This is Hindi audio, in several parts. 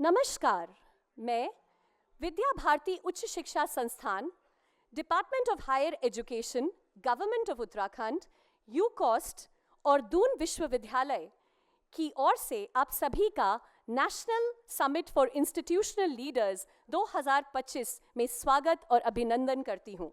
नमस्कार, मैं विद्या भारती उच्च शिक्षा संस्थान, department of higher education, government of Uttarakhand, UCOST और दून विश्वविद्यालय की ओर से आप सभी का national summit for institutional leaders 2025 में स्वागत और अभिनंदन करती हूँ।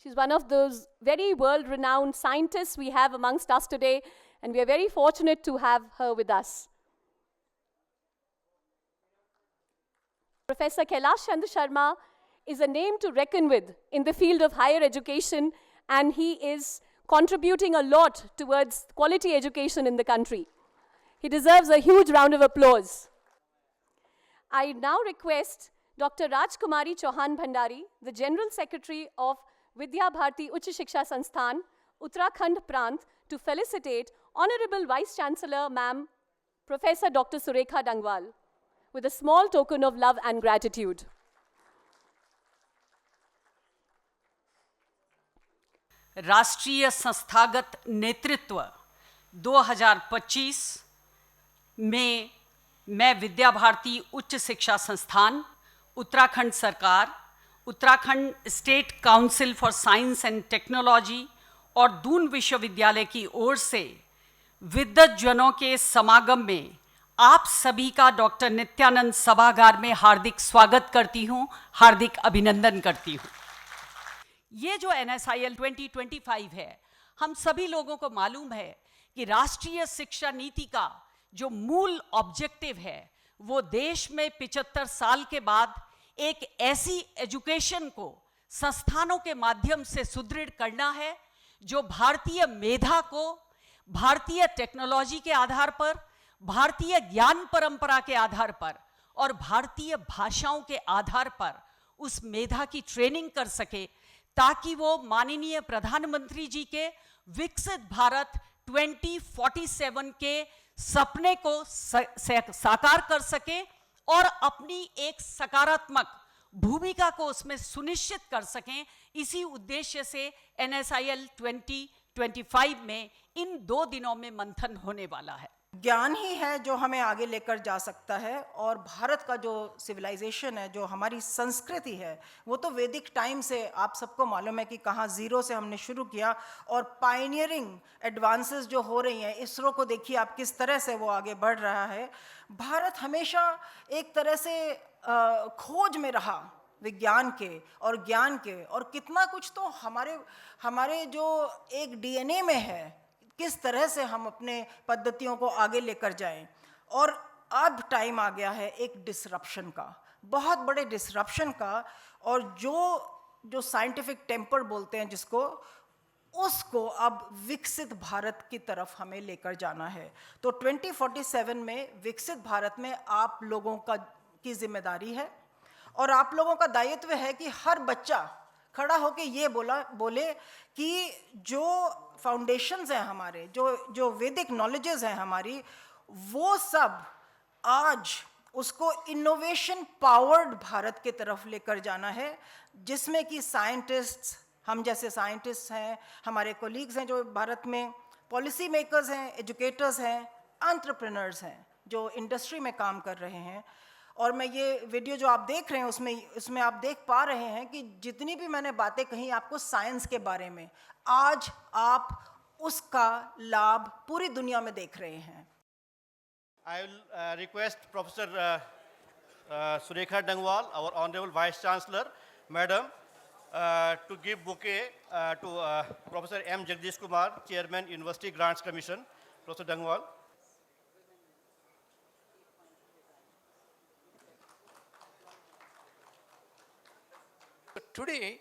She's one of those very world-renowned scientists we have amongst us today, and we are very fortunate to have her with us. Professor Kailash Chandra Sharma is a name to reckon with in the field of higher education, and he is contributing a lot towards quality education in the country. He deserves a huge round of applause. I now request Dr. Rajkumari Chauhan Bhandari, the General Secretary of Vidya Bharati Uch Shiksha Sansthan, Uttarakhand Prant, to felicitate Honorable Vice Chancellor Ma'am Professor Dr. Surekha Dangwal with a small token of love and gratitude. राष्ट्रीय संस्थागत नेतृत्व 2025 में मैं विद्या भारती उच्च शिक्षा संस्थान, उत्तराखंड सरकार, Uttarakhand state council for science and technology और दून विश्वविद्यालय की ओर से विद्वज्जनों के समागम में आप सभी का डॉक्टर नित्यानंद सभागार में हार्दिक स्वागत करती हूं, हार्दिक अभिनंदन करती हूं। ये जो NSIL 2025 है, हम सभी लोगों को मालूम है कि राष्ट्रीय शिक्षा नीति का जो मूल ऑब्जेक्टिव है वो देश में 75 साल के बाद एक ऐसी एजुकेशन को संस्थानों के माध्यम से सुदृढ़ करना है जो भारतीय मेधा को भारतीय टेक्नोलॉजी के आधार पर, भारतीय ज्ञान परंपरा के आधार पर और भारतीय भाषाओं के आधार पर उस मेधा की ट्रेनिंग कर सके, ताकि वो माननीय प्रधानमंत्री जी के विकसित भारत 2047 के सपने को साकार कर सके और अपनी एक सकारात्मक भूमिका को उसमें सुनिश्चित कर सकें। इसी उद्देश्य से NSIL 2025 में इन 2 दिनों में मंथन होने वाला है। ज्ञान ही है जो हमें आगे लेकर जा सकता है, और भारत का जो सिविलाइजेशन है, जो हमारी संस्कृति है, वो तो वैदिक टाइम से आप सबको मालूम है कि कहाँ ज़ीरो से हमने शुरू किया, और पायनियरिंग एडवांसेस जो हो रही हैं, इसरो को देखिए आप किस तरह से वो आगे बढ़ रहा है। भारत हमेशा एक तरह से खोज में रहा विज्ञान के और ज्ञान के, और कितना कुछ तो हमारे जो एक DNA में है, किस तरह से हम अपने पद्धतियों को आगे लेकर जाएं। और अब टाइम आ गया है एक डिसरप्शन का, बहुत बड़े डिसरप्शन का, और जो साइंटिफिक टेम्पर बोलते हैं जिसको, उसको अब विकसित भारत की तरफ हमें लेकर जाना है। तो 2047 में विकसित भारत में आप लोगों की जिम्मेदारी है, और आप लोगों का दायित्व है कि हर बच्चा खड़ा होकर ये बोले कि जो फाउंडेशंस हैं हमारे, जो वैदिक नॉलेजेस हैं हमारी, वो सब आज उसको इनोवेशन पावर्ड भारत की तरफ लेकर जाना है, जिसमें कि साइंटिस्ट्स, हम जैसे साइंटिस्ट हैं, हमारे कोलीग्स हैं जो भारत में पॉलिसी मेकर्स हैं, एजुकेटर्स हैं, एंटरप्रेन्योर्स हैं जो इंडस्ट्री में काम कर रहे हैं। और मैं ये वीडियो जो आप देख रहे हैं उसमें आप देख पा रहे हैं कि जितनी भी मैंने बातें कही आपको साइंस के बारे में, आज आप उसका लाभ पूरी दुनिया में देख रहे हैं। I will request Professor Surekha Dangwal, our Honorable Vice Chancellor, Madam, to give bouquet to Professor M. Jagdish Kumar, Chairman, University Grants Commission. Professor Dangwal. Today,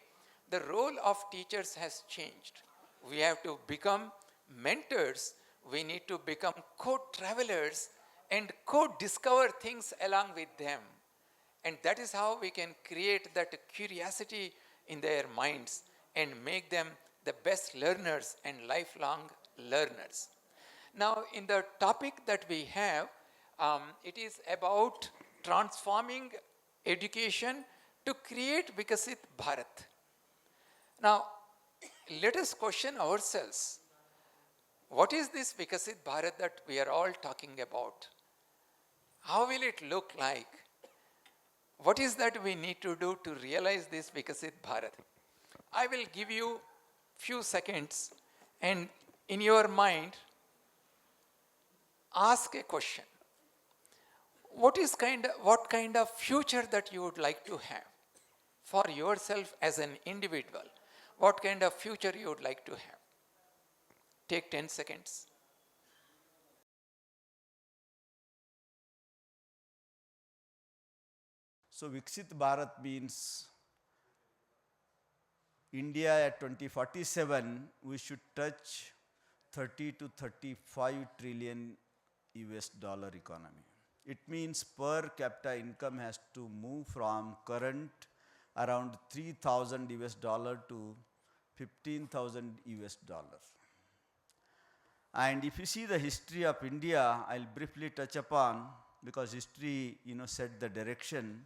the role of teachers has changed. We have to become mentors. We need to become co-travelers and co-discover things along with them. And that is how we can create that curiosity in their minds and make them the best learners and lifelong learners. Now, in the topic that we have, it is about transforming education to create Vikasit Bharat. Now, let us question ourselves, what is this Vikasit Bharat that we are all talking about? How will it look like? What is that we need to do to realize this Vikasit Bharat? I will give you few seconds, and in your mind, ask a question. What kind of future that you would like to have for yourself as an individual? What kind of future you would like to have? Take 10 seconds. So Viksit Bharat means India at 2047, we should touch 30 to 35 trillion US dollar economy. It means per capita income has to move from current around 3,000 US dollar to 15,000 US dollar. And if you see the history of India, I'll briefly touch upon, because history, set the direction.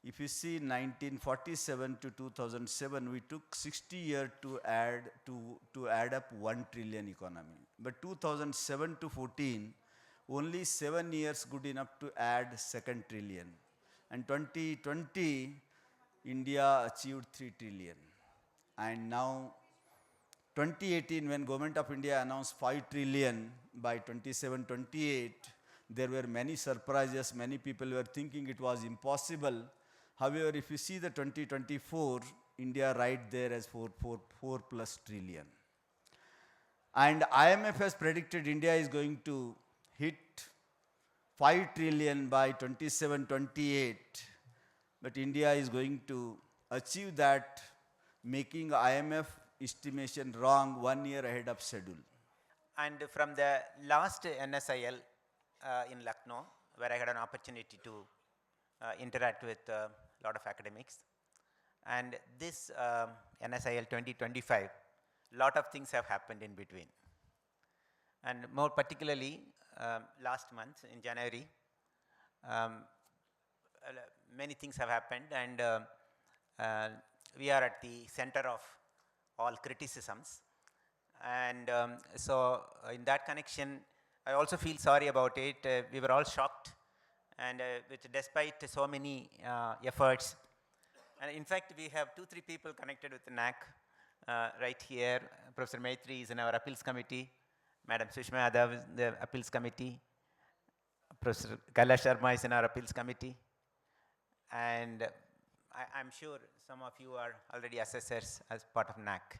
If you see 1947 to 2007, we took 60 years to add up 1 trillion economy. But 2007 to 14, only 7 years good enough to add 2nd trillion. And 2020, India achieved 3 trillion. And now 2018, when Government of India announced 5 trillion by 27-28, there were many surprises. Many people were thinking it was impossible. However, if you see the 2024, India right there as 4 plus trillion. And IMF has predicted India is going to hit 5 trillion by 27-28. But India is going to achieve that, making IMF estimation wrong 1 year ahead of schedule. And from the last NSIL in Lucknow, where I had an opportunity to interact with a lot of academics, and this NSIL 2025, lot of things have happened in between. And more particularly, last month in January, many things have happened, and we are at the center of all criticisms. And so in that connection, I also feel sorry about it. We were all shocked, and despite so many efforts, and in fact we have 2-3 people connected with the NAC right here. Professor Maitri is in our appeals committee, Madam Sushma Yadav is in the appeals committee, Professor Kailash Sharma is in our appeals committee, and I'm sure some of you are already assessors as part of NAC.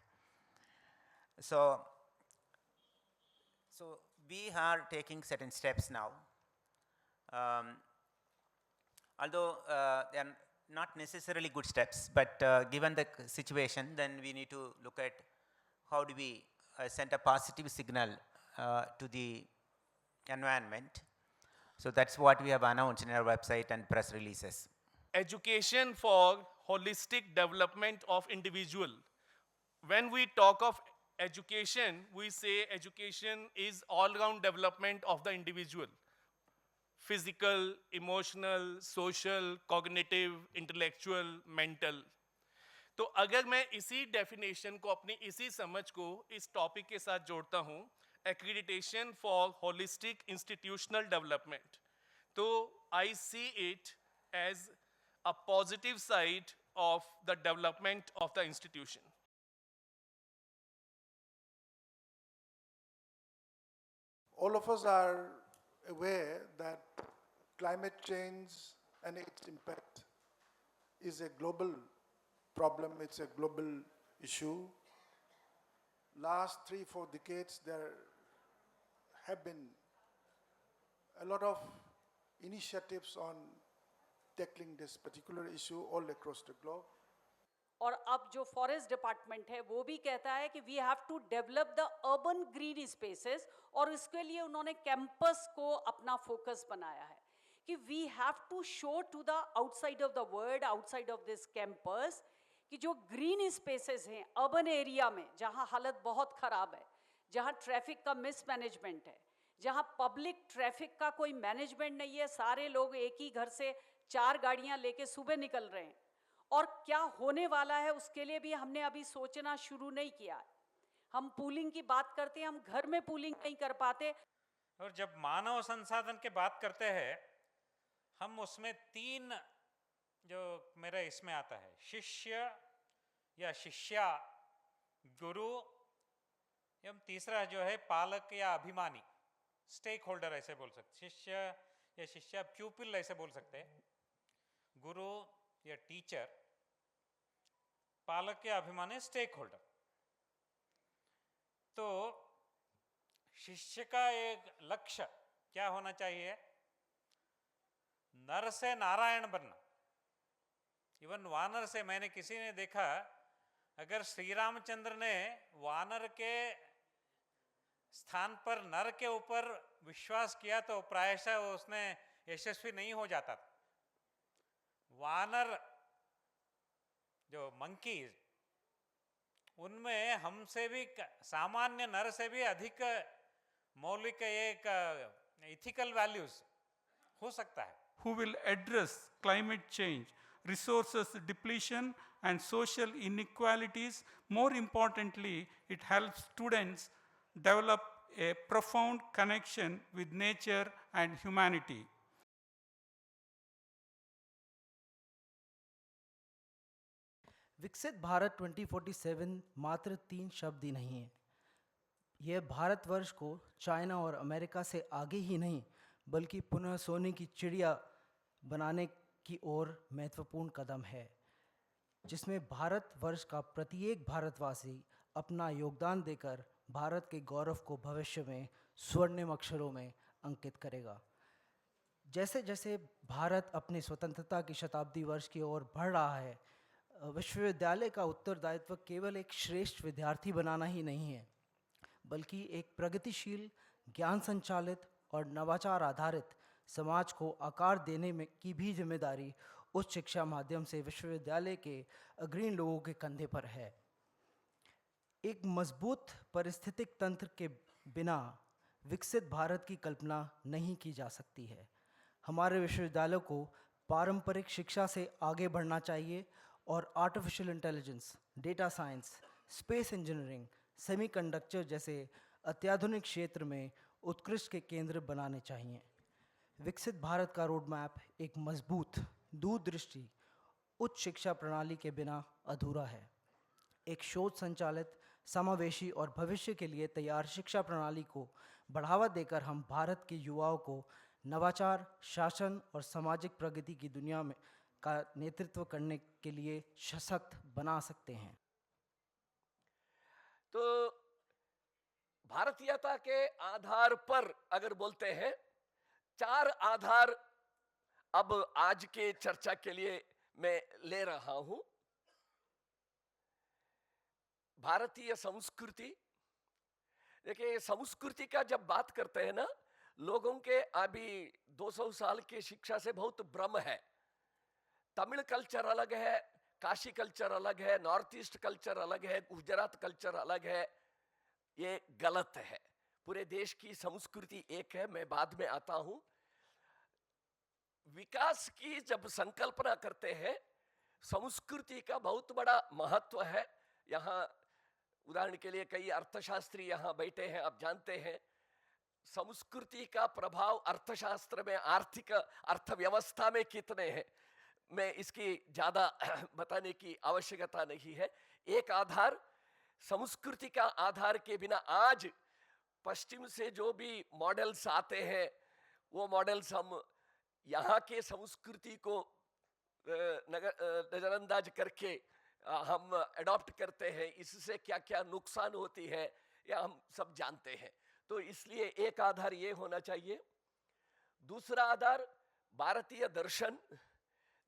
So we are taking certain steps now. Although they are not necessarily good steps, but given the situation, then we need to look at how do we send a positive signal to the environment. So that's what we have announced in our website and press releases. Education for holistic development of individual. When we talk of education, we say education is all-round development of the individual. Physical, emotional, social, cognitive, intellectual, mental. तो अगर मैं इसी डेफिनेशन को, अपनी इसी समझ को इस टॉपिक के साथ जोड़ता हूँ, accreditation for holistic institutional development, तो I see it as a positive side of the development of the institution. All of us are aware that climate change and its impact is a global problem, it's a global issue. Last 3-4 decades, there have been a lot of initiatives on tackling this particular issue all across the globe. और अब जो फॉरेस्ट डिपार्टमेंट है वो भी कहता है कि we have to develop the urban green spaces, और इसके लिए उन्होंने कैंपस को अपना फोकस बनाया है कि we have to show to the outside of the world, outside of this campus, कि जो ग्रीन स्पेसेस हैं अर्बन एरिया में, जहाँ हालत बहुत ख़राब है, जहाँ ट्रैफिक का मिसमैनेजमेंट है, जहाँ पब्लिक ट्रैफिक का कोई मैनेजमेंट नहीं है, सारे लोग एक ही घर से 4 गाड़ियाँ लेके सुबह निकल रहे हैं, और क्या होने वाला है उसके लिए भी हमने अभी सोचना शुरू नहीं किया। हम पूलिंग की बात करते हैं, हम घर में पूलिंग नहीं कर पाते। और जब मानव संसाधन की बात करते हैं, हम उसमें 3 जो मेरा इसमें आता है, शिष्य या शिष्या, गुरु, एवं तीसरा जो है पालक या अभिमानी, स्टेक होल्डर ऐसे बोल सकते, शिष्य या शिष्या, प्यूपिल ऐसे बोल सकते हैं, गुरु या टीचर, पालक या अभिमानी, स्टेक होल्डर। तो शिष्य का एक लक्ष्य क्या होना चाहिए? नर से नारायण बनना। इवन वानर से, मैंने किसी ने देखा, अगर श्री रामचंद्र ने वानर के स्थान पर नर के ऊपर विश्वास किया तो प्रायशः उसने यशस्वी नहीं हो जाता था। वानर जो मंकीज, उनमें हमसे भी, सामान्य नर से भी अधिक मौलिक एक इथिकल वैल्यूज हो सकता है। Who will address climate change, resources depletion and social inequalities. More importantly, it helps students develop a profound connection with nature and humanity. विकसित भारत 2047 मात्र 3 शब्द ही नहीं है। यह भारतवर्ष को चाइना और अमेरिका से आगे ही नहीं, बल्कि पुनः सोने की चिड़िया बनाने की ओर महत्वपूर्ण कदम है, जिसमें भारतवर्ष का प्रत्येक भारतवासी अपना योगदान देकर भारत के गौरव को भविष्य में स्वर्णिम अक्षरों में अंकित करेगा। जैसे जैसे भारत अपनी स्वतंत्रता की शताब्दी वर्ष की ओर बढ़ रहा है, विश्वविद्यालय का उत्तरदायित्व केवल एक श्रेष्ठ विद्यार्थी बनाना ही नहीं है, बल्कि एक प्रगतिशील, ज्ञान संचालित और नवाचार आधारित समाज को आकार देने में की भी जिम्मेदारी उच्च शिक्षा माध्यम से विश्वविद्यालय के अग्रणी लोगों के कंधे पर है। एक मजबूत पारिस्थितिक तंत्र के बिना विकसित भारत की कल्पना नहीं की जा सकती है। हमारे विश्वविद्यालयों को पारंपरिक शिक्षा से आगे बढ़ना चाहिए और artificial intelligence, data science, space engineering, semiconductor जैसे अत्याधुनिक क्षेत्र में उत्कृष्ट के केंद्र बनाने चाहिए। विकसित भारत का रोड मैप एक मजबूत, दूरदृष्टि उच्च शिक्षा प्रणाली के बिना अधूरा है। एक शोध संचालित, समावेशी और भविष्य के लिए तैयार शिक्षा प्रणाली को बढ़ावा देकर हम भारत के युवाओं को नवाचार, शासन और सामाजिक प्रगति की दुनिया में का नेतृत्व करने के लिए सशक्त बना सकते हैं। तो भारतीयता के आधार पर अगर बोलते हैं, 4 आधार अब आज के चर्चा के लिए मैं ले रहा हूं। भारतीय संस्कृति, देखिए संस्कृति का जब बात करते हैं ना, लोगों के अभी 200 साल की शिक्षा से बहुत भ्रम है। तमिल कल्चर अलग है, काशी कल्चर अलग है, नॉर्थ ईस्ट कल्चर अलग है, गुजरात कल्चर अलग है। ये गलत है। पूरे देश की संस्कृति एक है। मैं बाद में आता हूं। विकास की जब संकल्पना करते हैं, संस्कृति का बहुत बड़ा महत्व है। यहाँ उदाहरण के लिए कई अर्थशास्त्री यहाँ बैठे हैं, आप जानते हैं संस्कृति का प्रभाव अर्थशास्त्र में, आर्थिक अर्थव्यवस्था में कितने हैं। मैं इसकी ज्यादा बताने की आवश्यकता नहीं है। एक आधार, संस्कृति का आधार के बिना आज पश्चिम से जो भी मॉडल्स आते हैं, वो मॉडल्स हम यहाँ के संस्कृति को नजरअंदाज करके हम अडॉप्ट करते हैं। इससे क्या क्या नुकसान होती है या हम सब जानते हैं। तो इसलिए एक आधार ये होना चाहिए। दूसरा आधार भारतीय दर्शन,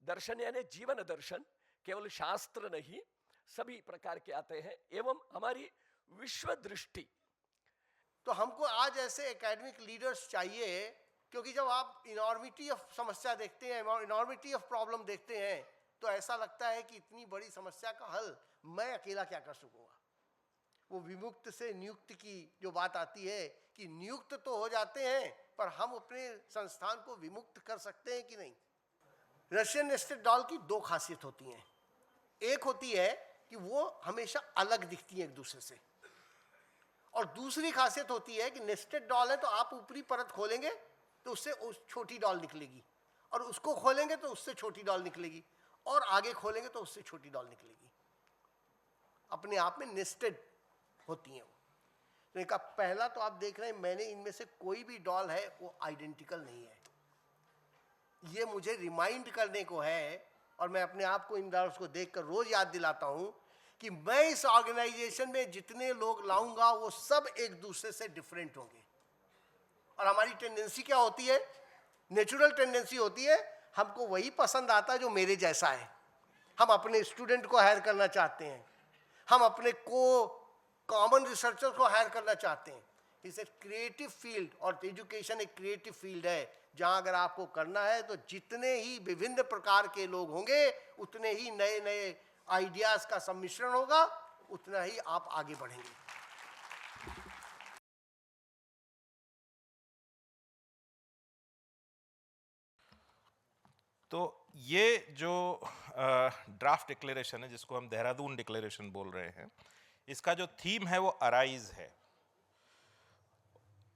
दर्शन यानी जीवन दर्शन, केवल शास्त्र नहीं, सभी प्रकार के आते हैं, एवं हमारी विश्व दृष्टि। तो हमको आज ऐसे एकेडमिक लीडर्स चाहिए, क्योंकि जब आप इनॉर्मिटी ऑफ समस्या देखते हैं, इनॉर्मिटी ऑफ प्रॉब्लम देखते हैं, तो ऐसा लगता है कि इतनी बड़ी समस्या का हल मैं अकेला क्या कर सकूंगा। वो विमुक्त से नियुक्त की जो बात आती है कि नियुक्त तो हो जाते हैं पर हम अपने संस्थान को विमुक्त कर सकते हैं कि नहीं। रशियन नेस्टेड डॉल की दो खासियत होती हैं। एक होती है कि वो हमेशा अलग दिखती है एक दूसरे से, और दूसरी खासियत होती है कि नेस्टेड डॉल है तो आप ऊपरी परत खोलेंगे तो उससे उस छोटी डॉल निकलेगी, और उसको खोलेंगे तो उससे छोटी डॉल निकलेगी, और आगे खोलेंगे तो उससे छोटी डॉल निकलेगी। अपने आप में नेस्टेड होती हैं वो। तो इनका पहला तो आप देख रहे हैं, मैंने इनमें से कोई भी डॉल है वो आइडेंटिकल नहीं है। ये मुझे रिमाइंड करने को है, और मैं अपने आप को इन डॉल्स को देखकर रोज याद दिलाता हूं कि मैं इस ऑर्गेनाइजेशन में जितने लोग लाऊंगा वो सब एक दूसरे से डिफरेंट होंगे। और हमारी टेंडेंसी क्या होती है? नेचुरल टेंडेंसी होती है, हमको वही पसंद आता है जो मेरे जैसा है। हम अपने स्टूडेंट को हायर करना चाहते हैं, हम अपने कॉमन रिसर्चर को हायर करना चाहते हैं। इस क्रिएटिव फील्ड, और एजुकेशन एक क्रिएटिव फील्ड है जहां अगर आपको करना है तो जितने ही विभिन्न प्रकार के लोग होंगे उतने ही नए नए आइडियाज का सम्मिश्रण होगा, उतना ही आप आगे बढ़ेंगे। तो ये जो ड्राफ्ट डिक्लेरेशन है जिसको हम देहरादून डिक्लेरेशन बोल रहे हैं, इसका जो थीम है वो अराइज है,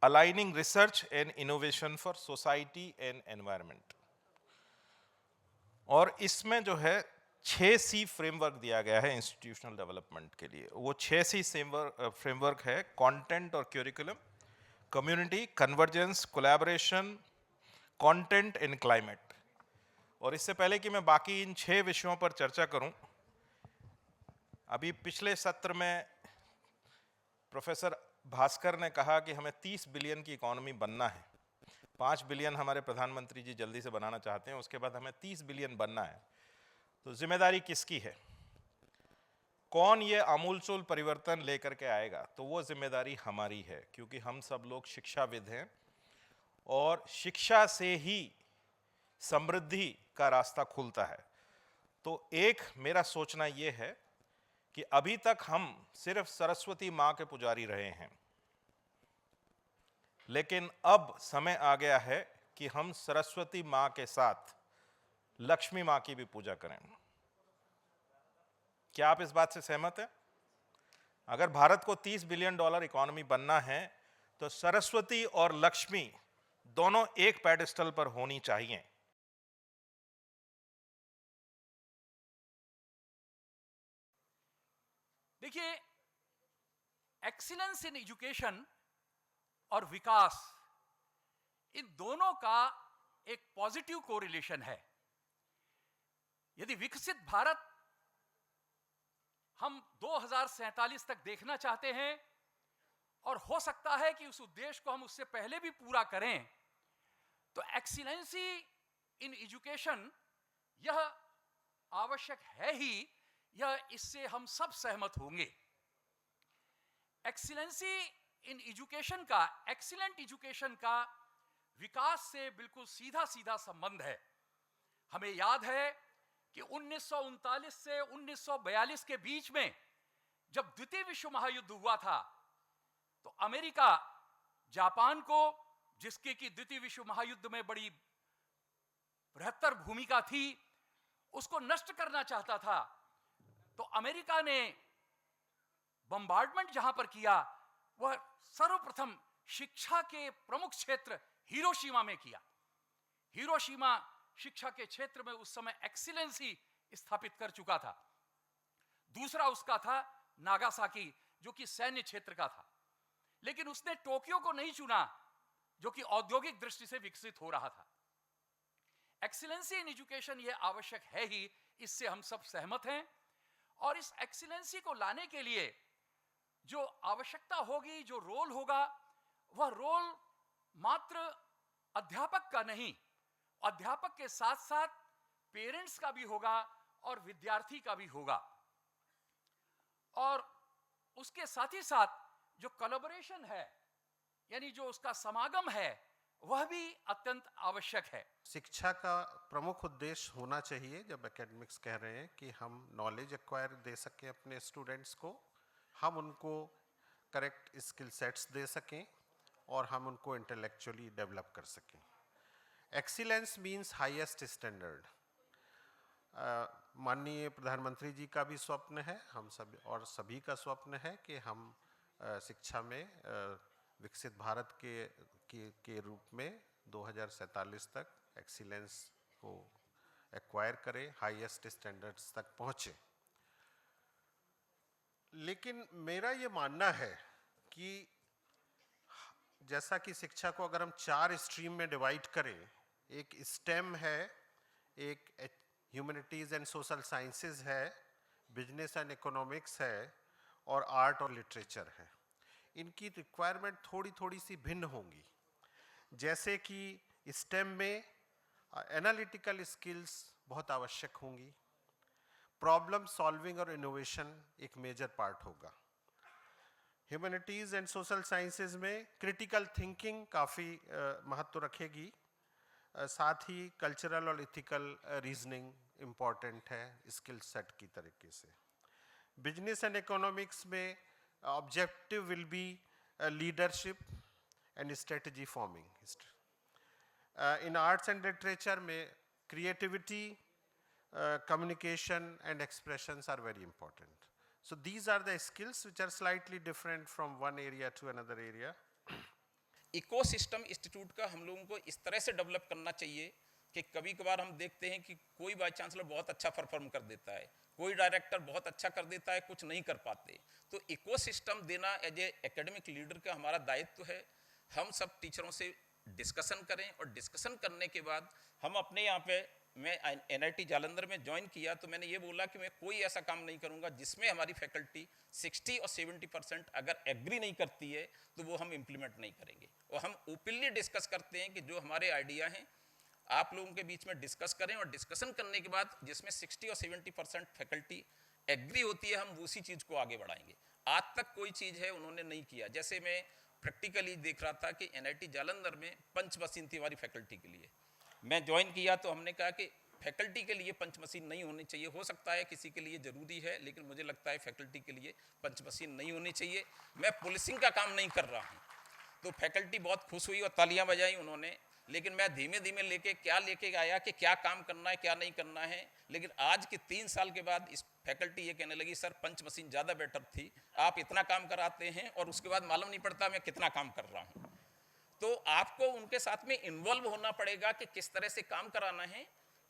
aligning research and innovation for society and environment. और इसमें जो है 6C फ्रेमवर्क दिया गया है इंस्टीट्यूशनल डेवलपमेंट के लिए। वो 6C फ्रेमवर्क है: कंटेंट और curriculum, community, convergence, collaboration, content and climate. और इससे पहले कि मैं बाकी इन 6 विषयों पर चर्चा करूं, अभी पिछले सत्र में प्रोफेसर भास्कर ने कहा कि हमें 30 बिलियन की इकोनॉमी बनना है। 5 बिलियन हमारे प्रधानमंत्री जी जल्दी से बनाना चाहते हैं, उसके बाद हमें 30 बिलियन बनना है। तो जिम्मेदारी किसकी है? कौन ये आमूलचूल परिवर्तन लेकर के आएगा? तो वो जिम्मेदारी हमारी है, क्योंकि हम सब लोग शिक्षाविद हैं और शिक्षा से ही समृद्धि का रास्ता खुलता है। तो एक मेरा सोचना ये है कि अभी तक हम सिर्फ सरस्वती माँ के पुजारी रहे हैं, लेकिन अब समय आ गया है कि हम सरस्वती माँ के साथ लक्ष्मी माँ की भी पूजा करें। क्या आप इस बात से सहमत हैं? अगर भारत को $30 बिलियन इकोनॉमी बनना है तो सरस्वती और लक्ष्मी दोनों एक पेडेस्टल पर होनी चाहिए। देखिए, एक्सीलेंस इन एजुकेशन और विकास, इन दोनों का एक पॉजिटिव कोरिलेशन है। यदि विकसित भारत हम 2047 तक देखना चाहते हैं, और हो सकता है कि उस उद्देश्य को हम उससे पहले भी पूरा करें, तो एक्सीलेंसी इन एजुकेशन यह आवश्यक है ही, यह इससे हम सब सहमत होंगे। एक्सीलेंसी इन एजुकेशन का, एक्सीलेंट एजुकेशन का विकास से बिल्कुल सीधा सीधा संबंध है। हमें याद है कि 1939 से 1942 के बीच में जब द्वितीय विश्व महायुद्ध हुआ था, तो अमेरिका जापान को, जिसकी कि द्वितीय विश्व महायुद्ध में बड़ी बृहत्तर भूमिका थी, उसको नष्ट करना चाहता था। तो अमेरिका ने बम्बार्डमेंट जहां पर किया, वह सर्वप्रथम शिक्षा के प्रमुख क्षेत्र हिरोशिमा में किया। हिरोशिमा शिक्षा के क्षेत्र में उस समय एक्सीलेंसी स्थापित कर चुका था। दूसरा उसका था नागासाकी, जो कि सैन्य क्षेत्र का था। लेकिन उसने टोक्यो को नहीं चुना, जो कि औद्योगिक दृष्टि से विकसित हो रहा था। एक्सीलेंसी इन एजुकेशन यह आवश्यक है ही, इससे हम सब सहमत हैं। और इस एक्सीलेंसी को लाने के लिए जो आवश्यकता होगी, जो रोल होगा, वह रोल मात्र अध्यापक का नहीं, अध्यापक के साथ साथ पेरेंट्स का भी होगा और विद्यार्थी का भी होगा। और उसके साथ ही साथ जो कोलैबोरेशन है, यानी जो उसका समागम है, वह भी अत्यंत आवश्यक है। शिक्षा का प्रमुख उद्देश्य होना चाहिए, जब एकेडमिक्स कह रहे हैं, कि हम नॉलेज एक्वायर दे सकें अपने स्टूडेंट्स को, हम उनको करेक्ट स्किल सेट्स दे सकें और हम उनको इंटेलेक्चुअली डेवलप कर सकें। Excellence means highest standard. माननीय प्रधानमंत्री जी का भी स्वप्न है, हम सब और सभी का स्वप्न है कि हम शिक्षा में विकसित भारत के रूप में 2047 तक एक्सीलेंस को एक्वायर करें, हाईएस्ट स्टैंडर्ड्स तक पहुँचे। लेकिन मेरा ये मानना है कि जैसा कि शिक्षा को अगर हम 4 स्ट्रीम में डिवाइड करें, एक स्टेम है, एक ह्यूमैनिटीज़ एंड सोशल साइंसेज है, बिजनेस एंड इकोनॉमिक्स है और आर्ट और लिटरेचर है। इनकी रिक्वायरमेंट थोड़ी सी भिन्न होंगी। जैसे कि स्टेम में एनालिटिकल स्किल्स बहुत आवश्यक होंगी, प्रॉब्लम सॉल्विंग और इनोवेशन एक मेजर पार्ट होगा। ह्यूमैनिटीज़ एंड सोशल साइंसेज में क्रिटिकल थिंकिंग काफ़ी महत्व रखेगी, साथ ही कल्चरल और इथिकल रीजनिंग इम्पॉर्टेंट है स्किल सेट की तरीके से। बिजनेस एंड इकोनॉमिक्स में objective will be leadership and strategy forming. In arts and literature में creativity, communication and expressions are very important. So these are the skills which are slightly different from one area to another area. Ecosystem institute का हम लोगों को इस तरह से डेवलप करना चाहिए कि कभी कभार हम देखते हैं कि कोई वाइस चांसलर बहुत अच्छा परफॉर्म कर देता है, कोई डायरेक्टर बहुत अच्छा कर देता है, कुछ नहीं कर पाते। तो इकोसिस्टम देना एज ए एकेडमिक लीडर का हमारा दायित्व है। हम सब टीचरों से डिस्कशन करें और डिस्कशन करने के बाद हम अपने यहाँ पे, मैं NIT जालंधर में ज्वाइन किया तो मैंने ये बोला कि मैं कोई ऐसा काम नहीं करूँगा जिसमें हमारी फैकल्टी 60 और 70% अगर एग्री नहीं करती है तो वो हम इम्प्लीमेंट नहीं करेंगे। और हम ओपनली डिस्कस करते हैं कि जो हमारे आइडिया हैं आप लोगों के बीच में डिस्कस करें, और डिस्कशन करने के बाद जिसमें 60 और 70% फैकल्टी एग्री होती है हम उसी चीज़ को आगे बढ़ाएंगे। आज तक कोई चीज़ है उन्होंने नहीं किया। जैसे मैं प्रैक्टिकली देख रहा था कि NIT जालंधर में पंच मशीन थी हमारी फैकल्टी के लिए। मैं ज्वाइन किया तो हमने कहा कि फैकल्टी के लिए पंच मशीन नहीं होनी चाहिए, हो सकता है किसी के लिए ज़रूरी है लेकिन मुझे लगता है फैकल्टी के लिए पंच मशीन नहीं होनी चाहिए। मैं पुलिसिंग का काम नहीं कर रहा हूँ। तो फैकल्टी बहुत खुश हुई और तालियां बजाई उन्होंने। लेकिन मैं धीमे धीमे लेके आया कि क्या काम करना है क्या नहीं करना है। लेकिन आज के 3 साल के बाद इस फैकल्टी ये कहने लगी सर पंच मशीन ज़्यादा बेटर थी, आप इतना काम कराते हैं और उसके बाद मालूम नहीं पड़ता मैं कितना काम कर रहा हूँ। तो आपको उनके साथ में इन्वॉल्व होना पड़ेगा कि किस तरह से काम कराना है,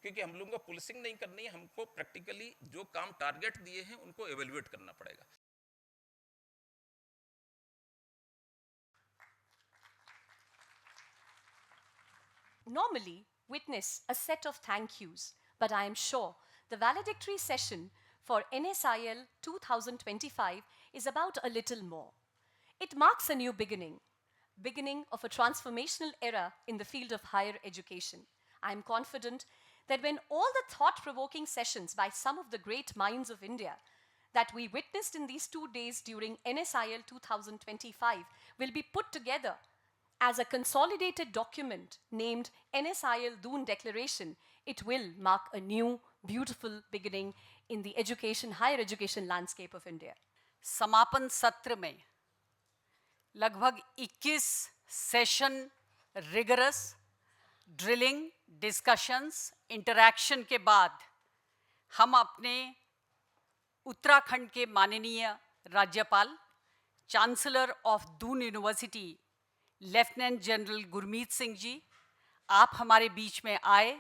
क्योंकि हम लोगों को पुलिसिंग नहीं करनी है, हमको प्रैक्टिकली जो काम टारगेट दिए हैं उनको एवेल्युएट करना पड़ेगा। Normally witness a set of thank yous, but I am sure the valedictory session for NSIL 2025 is about a little more. It marks a new beginning of a transformational era in the field of higher education. I am confident that when all the thought-provoking sessions by some of the great minds of India that we witnessed in these 2 days during NSIL 2025 will be put together as a consolidated document named NSIL Doon Declaration, it will mark a new, beautiful beginning in the higher education landscape of India. समापन सत्र में लगभग 21 session rigorous drilling, discussions, interaction के बाद हम अपने उत्तराखंड के माननीय राज्यपाल, chancellor of Doon university lieutenant general Gurmeet Singh ji, आप हमारे बीच में आए,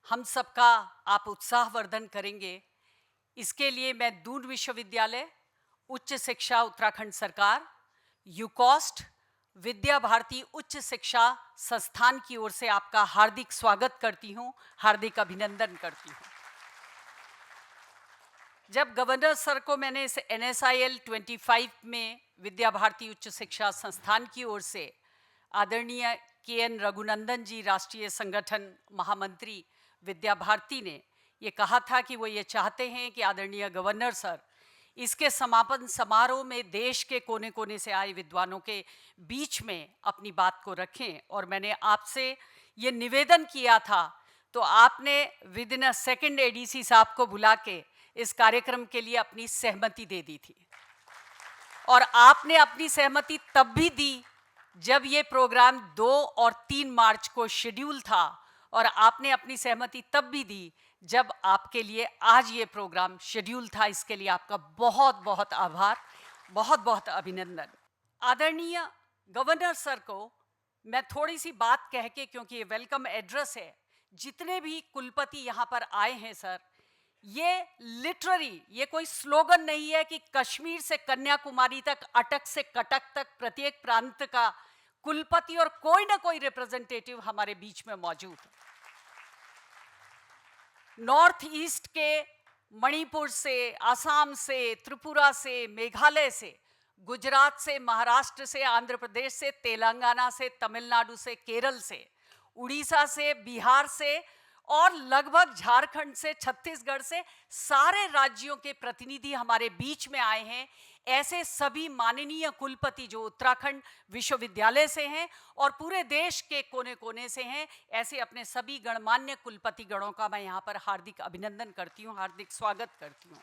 हम सबका आप उत्साहवर्धन करेंगे। इसके लिए मैं दून विश्वविद्यालय, उच्च शिक्षा उत्तराखंड सरकार, यूकॉस्ट, विद्या भारती उच्च शिक्षा संस्थान की ओर से आपका हार्दिक स्वागत करती हूँ, हार्दिक अभिनंदन करती हूँ। जब गवर्नर सर को मैंने इस NSIL 25 में विद्या भारती उच्च शिक्षा संस्थान की ओर से आदरणीय KN रघुनंदन जी, राष्ट्रीय संगठन महामंत्री विद्या भारती ने ये कहा था कि वो ये चाहते हैं कि आदरणीय गवर्नर सर इसके समापन समारोह में देश के कोने कोने से आए विद्वानों के बीच में अपनी बात को रखें। और मैंने आपसे ये निवेदन किया था तो आपने with in a second ADC साहब को बुला के इस कार्यक्रम के लिए अपनी सहमति दे दी थी। और आपने अपनी सहमति तब भी दी जब ये प्रोग्राम 2 और 3 मार्च को शेड्यूल था, और आपने अपनी सहमति तब भी दी जब आपके लिए आज ये प्रोग्राम शेड्यूल था। इसके लिए आपका बहुत बहुत आभार, बहुत बहुत अभिनंदन। आदरणीय गवर्नर सर को मैं थोड़ी सी बात कह के, क्योंकि ये वेलकम एड्रेस है, जितने भी कुलपति यहाँ पर आए हैं सर, ये लिटररी, ये कोई स्लोगन नहीं है कि कश्मीर से कन्याकुमारी तक, अटक से कटक तक प्रत्येक प्रांत का कुलपति और कोई ना कोई रिप्रेजेंटेटिव हमारे बीच में मौजूद है। नॉर्थ ईस्ट के मणिपुर से, आसाम से, त्रिपुरा से, मेघालय से, गुजरात से, महाराष्ट्र से, आंध्र प्रदेश से, तेलंगाना से, तमिलनाडु से, केरल से, उड़ीसा से, बिहार से और लगभग झारखंड से, छत्तीसगढ़ से, सारे राज्यों के प्रतिनिधि हमारे बीच में आए हैं। ऐसे सभी माननीय कुलपति जो उत्तराखंड विश्वविद्यालय से हैं और पूरे देश के कोने कोने से हैं, ऐसे अपने सभी गणमान्य कुलपति गणों का मैं यहाँ पर हार्दिक अभिनंदन करती हूँ, हार्दिक स्वागत करती हूँ।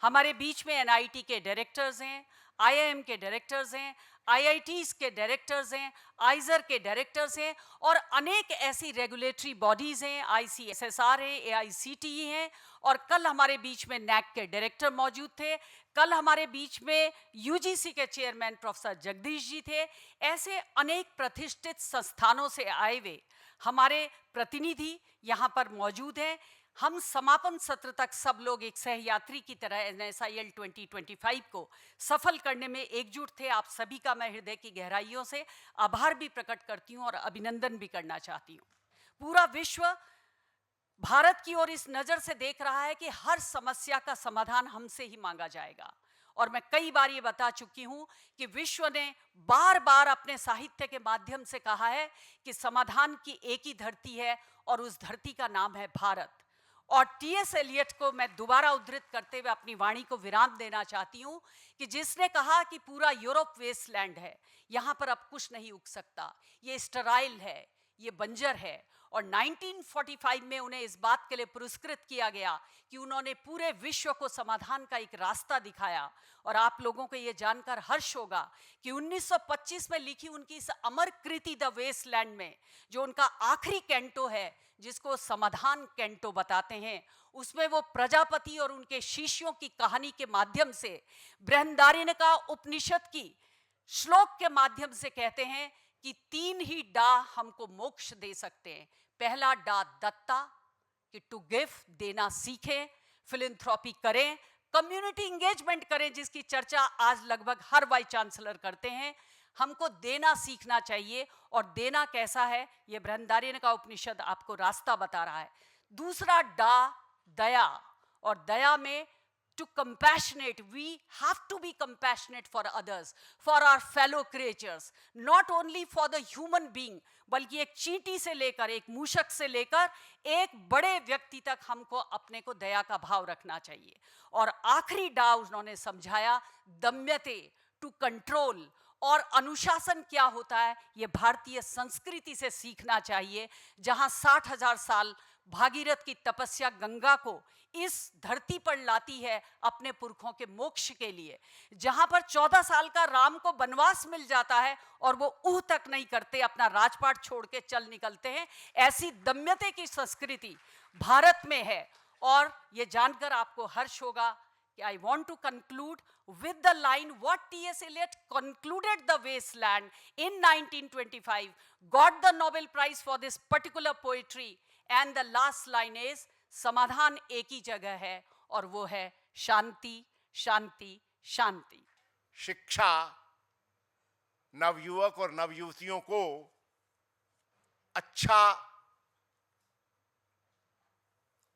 हमारे बीच में एनआईटी के डायरेक्टर्स हैं, आईआईएम के डायरेक्टर्स हैं, आईआईटीज के डायरेक्टर्स हैं, आइजर के डायरेक्टर्स हैं और अनेक ऐसी रेगुलेटरी बॉडीज हैं, आईसीएसएसआर है, एआईसीटीई हैं, और कल हमारे बीच में नैक के डायरेक्टर मौजूद थे। कल हमारे बीच में यूजीसी के चेयरमैन प्रोफेसर जगदीश जी थे। ऐसे अनेक प्रतिष्ठित संस्थानों से आए हुए हमारे प्रतिनिधि यहाँ पर मौजूद हैं। हम समापन सत्र तक सब लोग एक सहयात्री की तरह NSIL 2025 को सफल करने में एकजुट थे। आप सभी का मैं हृदय की गहराइयों से आभार भी प्रकट करती हूँ और अभिनंदन भी करना चाहती हूँ। पूरा विश्व भारत की ओर इस नज़र से देख रहा है कि हर समस्या का समाधान हमसे ही मांगा जाएगा। और मैं कई बार ये बता चुकी हूँ कि विश्व ने बार बार अपने साहित्य के माध्यम से कहा है कि समाधान की एक ही धरती है और उस धरती का नाम है भारत। और टीएस एलियट को मैं दोबारा उद्धृत करते हुए अपनी वाणी को विराम देना चाहती हूँ कि जिसने कहा कि पूरा यूरोप वेस्टलैंड है, यहाँ पर अब कुछ नहीं उग सकता, ये स्टराइल है, ये बंजर है। और 1945 में उन्हें इस बात के लिए पुरस्कृत किया गया कि उन्होंने पूरे विश्व को समाधान का एक रास्ता दिखाया। और आप लोगों को ये जानकर हर्ष होगा कि 1925 में लिखी उनकी इस अमर कृति द वेस्टलैंड में, जो उनका आखिरी कैंटो है जिसको समाधान कैंटो बताते हैं, उसमें वो प्रजापति और उनके शिष्यों की कहानी के माध्यम से बृहदारण्यका उपनिषद की श्लोक के माध्यम से कहते हैं कि 3 ही डा हमको मोक्ष दे सकते हैं। पहला डा दत्ता, कि टू गिव, देना सीखें, फिलैंथ्रोपी करें, कम्युनिटी इंगेजमेंट करें, जिसकी चर्चा आज लगभग हर वाइस चांसलर करते हैं। हमको देना सीखना चाहिए, और देना कैसा है ये बृहदारण्यका उपनिषद आपको रास्ता बता रहा है। दूसरा डा दया, और दया में to compassionate, we have to be compassionate for others, for our fellow creatures, not only for the human being, बल्कि एक चींटी से लेकर, एक मूषक से लेकर एक बड़े व्यक्ति तक हमको अपने को दया का भाव रखना चाहिए। और आखिरी डा उन्होंने समझाया दम्यते, टू कंट्रोल। और अनुशासन क्या होता है ये भारतीय संस्कृति से सीखना चाहिए, जहां 60,000 साल भागीरथ की तपस्या गंगा को इस धरती पर लाती है अपने पुरखों के मोक्ष के लिए, जहां पर 14 साल का राम को वनवास मिल जाता है और वो ऊह तक नहीं करते, अपना राजपाट छोड़ के चल निकलते हैं। ऐसी दम्यते की संस्कृति भारत में है। और ये जानकर आपको हर्ष होगा कि I want to conclude with the line what T.S. Eliot concluded the Wasteland in 1925, got the Nobel Prize for this particular poetry, and the last line is समाधान एक ही जगह है और वो है शांति, शांति, शांति। शिक्षा नवयुवक और नवयुवतियों को अच्छा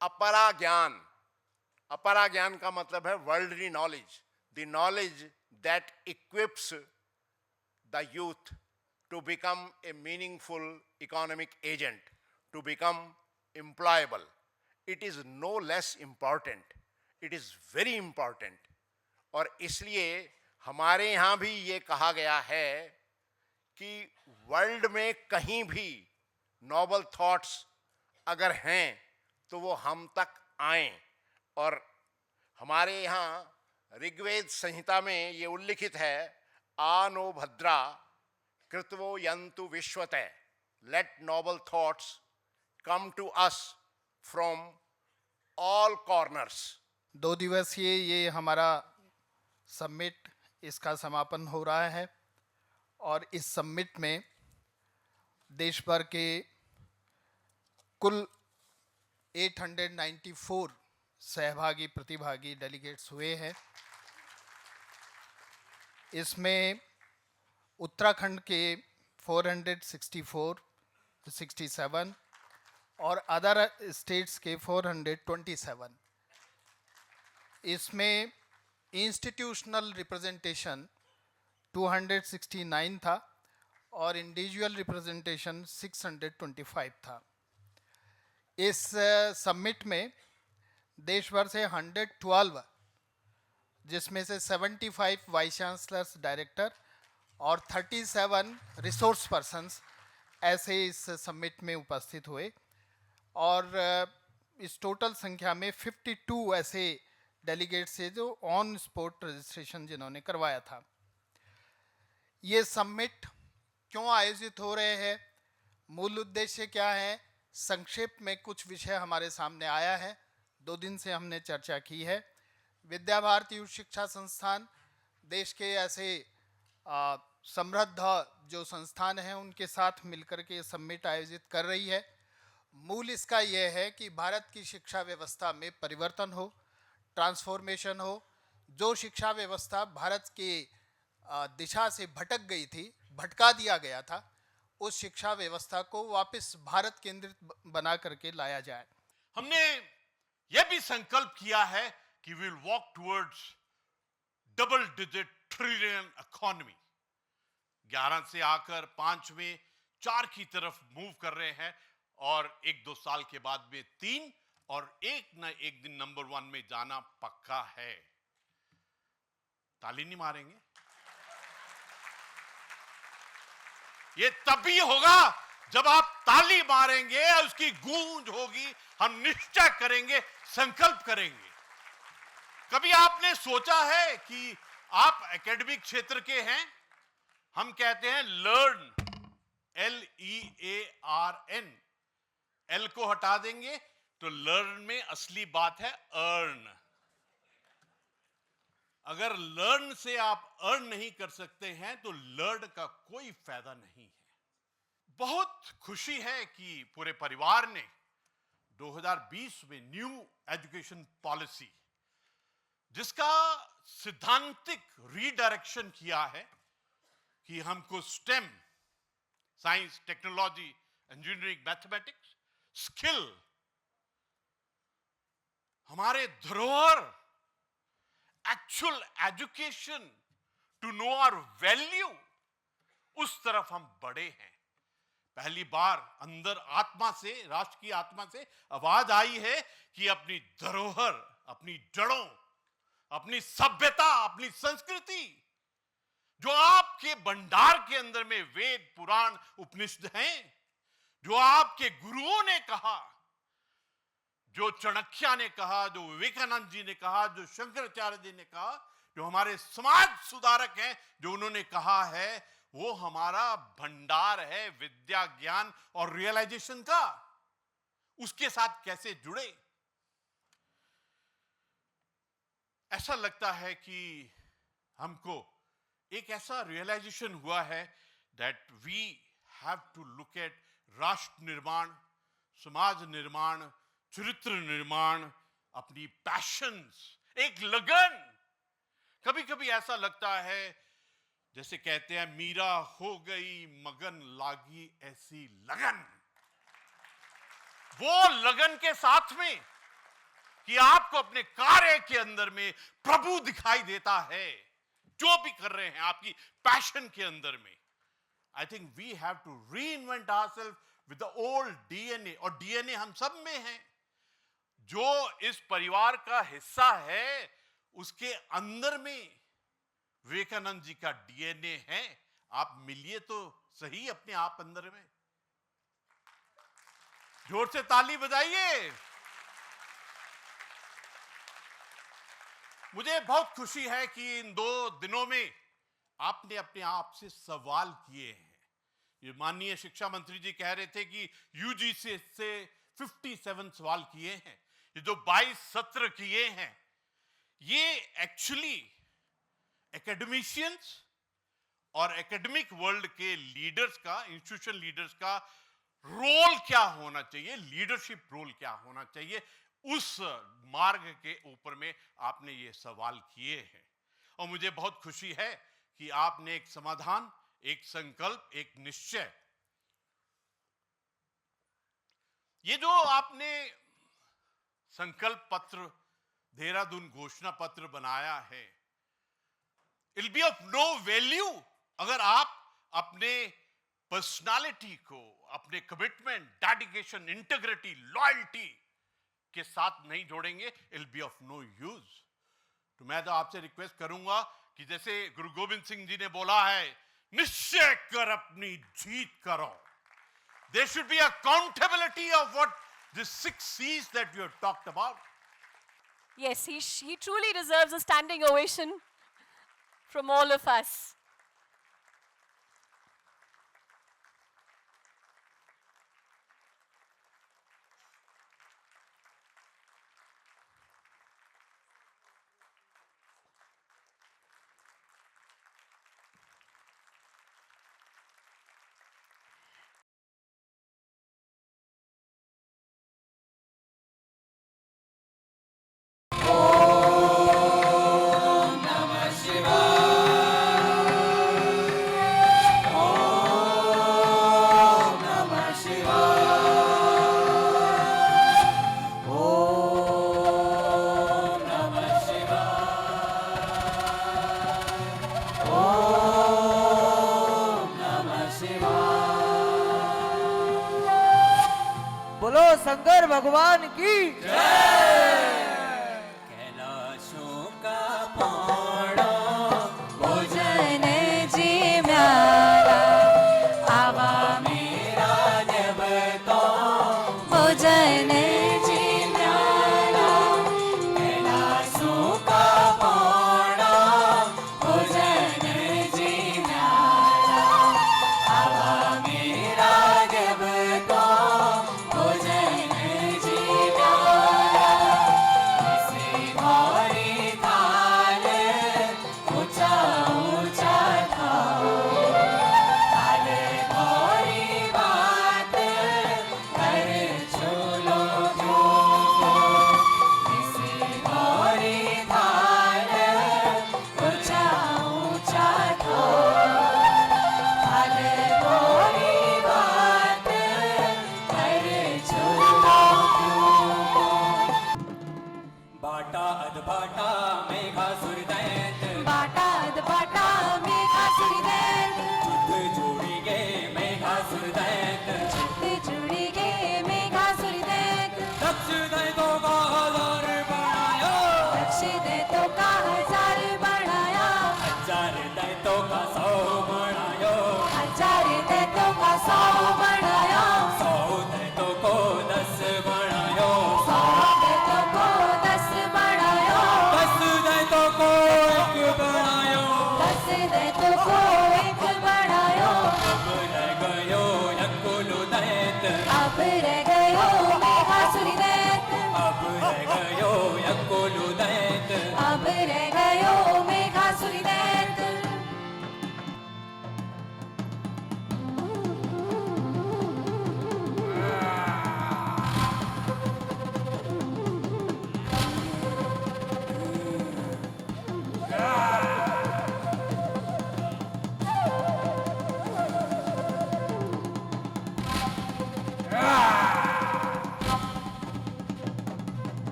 अपरा ज्ञान का मतलब है worldly knowledge, the knowledge that equips the youth to become a meaningful economic agent, to become employable. It is no less important, it is very important और इसलिए हमारे यहाँ भी ये कहा गया है कि वर्ल्ड में कहीं भी नोबल थॉट्स अगर हैं तो वो हम तक आएं। और हमारे यहाँ ऋग्वेद संहिता में ये उल्लिखित है, आनो भद्रा कृतवो यंतु विश्वते, let noble thoughts come to us from all corners. 2 दिवसीय ये हमारा समिट, इसका समापन हो रहा है और इस समिट में देश भर के कुल 894 सहभागी प्रतिभागी डेलीगेट्स हुए हैं। इसमें उत्तराखंड के 464, 67 और अदर स्टेट्स के 427। इसमें इंस्टीट्यूशनल रिप्रेजेंटेशन 269 था और इंडिविजुअल रिप्रेजेंटेशन 625 था। इस समिट में देश भर से 112, जिसमें से 75 वाइस चांसलर्स, डायरेक्टर और 37 रिसोर्स पर्सन्स ऐसे इस समिट में उपस्थित हुए और इस टोटल संख्या में 52 ऐसे डेलीगेट्स थे जो ऑन स्पॉट रजिस्ट्रेशन जिन्होंने करवाया था। ये समिट क्यों आयोजित हो रहे हैं, मूल उद्देश्य क्या है, संक्षेप में कुछ विषय हमारे सामने आया है। 2 दिन से हमने चर्चा की है। विद्या भारती उच्च शिक्षा संस्थान देश के ऐसे समृद्ध जो संस्थान हैं उनके साथ मिलकर के ये समिट आयोजित कर रही है। मूल इसका यह है कि भारत की शिक्षा व्यवस्था में परिवर्तन हो, ट्रांसफॉर्मेशन हो। जो शिक्षा व्यवस्था भारत के दिशा से भटक गई थी, भटका दिया गया था, उस शिक्षा व्यवस्था को वापस भारत केंद्रित बना करके लाया जाए। हमने यह भी संकल्प किया है कि will walk towards double digit trillion economy. 11 से आकर 5 में 4 की तरफ मूव कर रहे हैं और 1-2 साल के बाद में 3 और एक न एक दिन नंबर 1 में जाना पक्का है। ताली नहीं मारेंगे? ये तभी होगा जब आप ताली मारेंगे, उसकी गूंज होगी, हम निश्चय करेंगे, संकल्प करेंगे। कभी आपने सोचा है कि आप एकेडमिक क्षेत्र के हैं? हम कहते हैं लर्न, LEARN, L को हटा देंगे तो लर्न में असली बात है अर्न। अगर लर्न से आप अर्न नहीं कर सकते हैं तो लर्न का कोई फायदा नहीं है। बहुत खुशी है कि पूरे परिवार ने 2020 में न्यू एजुकेशन पॉलिसी, जिसका सिद्धांतिक रीडायरेक्शन किया है कि हमको STEM, science, technology, engineering, mathematics, skill, हमारे धरोहर, actual education to know our value, उस तरफ हम बढ़े हैं। पहली बार अंदर आत्मा से, राष्ट्र की आत्मा से आवाज आई है कि अपनी धरोहर, अपनी जड़ों, अपनी सभ्यता, अपनी संस्कृति, जो आपके भंडार के अंदर में वेद, पुराण, उपनिषद हैं, जो आपके गुरुओं ने कहा, जो चाणक्य ने कहा, जो विवेकानंद जी ने कहा, जो शंकराचार्य जी ने कहा, जो हमारे समाज सुधारक हैं, जो उन्होंने कहा है, वो हमारा भंडार है विद्या, ज्ञान और रियलाइजेशन का। उसके साथ कैसे जुड़े? ऐसा लगता है कि हमको एक ऐसा रियलाइजेशन हुआ है that we have to look at राष्ट्र निर्माण, समाज निर्माण, चरित्र निर्माण, अपनी पैशंस, एक लगन। कभी कभी ऐसा लगता है जैसे कहते हैं, मीरा हो गई मगन लागी ऐसी लगन। वो लगन के साथ में कि आपको अपने कार्य के अंदर में प्रभु दिखाई देता है, जो भी कर रहे हैं आपकी पैशन के अंदर में। I think we have to reinvent ourselves with the old DNA, और डीएनए हम सब में है। जो इस परिवार का हिस्सा है उसके अंदर में विवेकानंद जी का डीएनए है। आप मिलिए तो सही अपने आप अंदर में। जोर से ताली बजाइए। मुझे बहुत खुशी है कि इन 2 दिनों में आपने अपने आप से सवाल किए हैं। ये माननीय शिक्षा मंत्री जी कह रहे थे कि यूजीसी से 57 सवाल किए हैं। ये जो 22 सत्र किए हैं, ये एक्चुअली एकेडमिशियंस और एकेडमिक वर्ल्ड के लीडर्स का, इंस्टीट्यूशन लीडर्स का रोल क्या होना चाहिए, लीडरशिप रोल क्या होना चाहिए, उस मार्ग के ऊपर में आपने ये सवाल किए हैं। और मुझे बहुत खुशी है कि आपने एक समाधान, एक संकल्प, एक निश्चय, ये जो आपने संकल्प पत्र, देहरादून घोषणा पत्र बनाया है, it will be of no value अगर आप अपने पर्सनालिटी को, अपने कमिटमेंट, डेडिकेशन, इंटीग्रिटी, लॉयल्टी के साथ नहीं जोड़ेंगे। It will be of no use. तो मैं तो आपसे रिक्वेस्ट करूंगा कि जैसे गुरु गोविंद सिंह जी ने बोला है, निश्चय कर अपनी जीत करो। There should be accountability of what the 6 C's that you have talked about. Yes, he truly deserves a standing ovation from all of us. बोलो शंकर भगवान की कैलाशों का पाड़ा भोजन जी म्याला आवा मेरा जब तो भोजन जी म्याला कैलाशों का पाड़ा भोजन जी म्याला आवा मेरा जब तो भोजन जी म्याला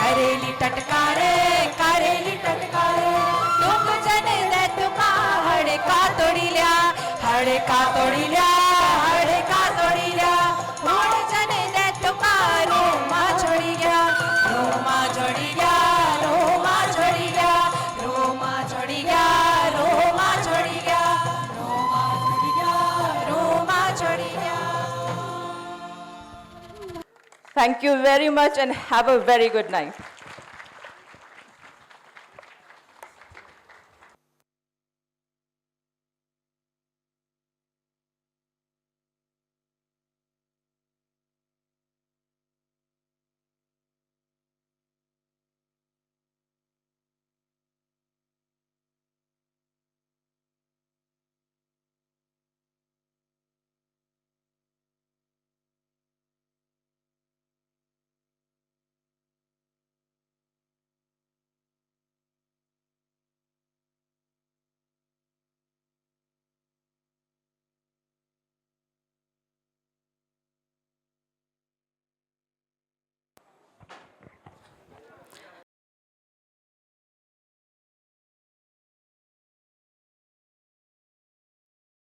करेली टटकारे तुक जन दे तुका हड़का तोड़िल्या हड़का तोड़िल्या हड़का तोड़िल्या मोड़ जन दे तुका रोमा छोड़ी गया रोमा छोड़ी गया रोमा छोड़ी गया रोमा छोड़ी गया रोमा छोड़ी गया रोमा छोड़ी गया रोमा छोड़ी गया. Thank you very much and have a very good night.